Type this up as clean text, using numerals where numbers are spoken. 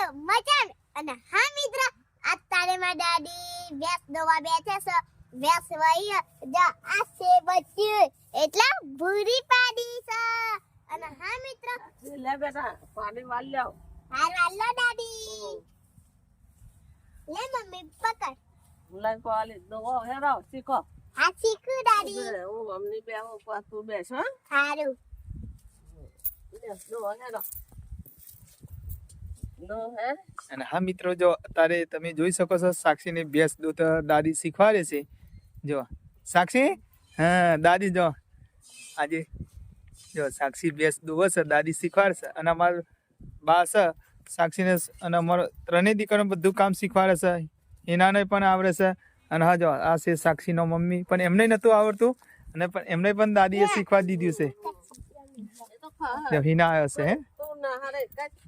મચાન અને હા મિત્ર આ તારે માં દાદી વેસ દવા બેઠે છે વેસ વઈ જો આ સે બચ્યું એટલે ભૂરી પાડી છે અને હા મિત્ર લે બેટા પાણી વાળ લ્યો હાર વાલો દાદી લે મમ્મી પકડ લઈ પાલી દો હેરો શીખો હા શીખું દાદી હું મમ્મી બે હું તું બેસ હા સારું લે દો હેરો દો હે અને હા મિત્રો જો અત્યારે તમે જોઈ શકો છો સાક્ષીને ભેંસ દૂધ દાદી શીખવાડે છે જો સાક્ષી હા દાદી જો આજે જો સાક્ષી ભેંસ દુવે છે દાદી શીખવાડશે અને અમારા બા છે સાક્ષીને અને અમારો ત્રણેય દીકરાને બધું કામ શીખવાડે છે એનાને પણ આવડે છે અને હા જો આ છે સાક્ષીનો મમ્મી પણ એમને નહોતું આવડતું અને પણ એમને પણ દાદીએ શીખવાડી દીધું છે એ તો ખા જો હિના આવ્યો છે હે તું ના હારે કઈ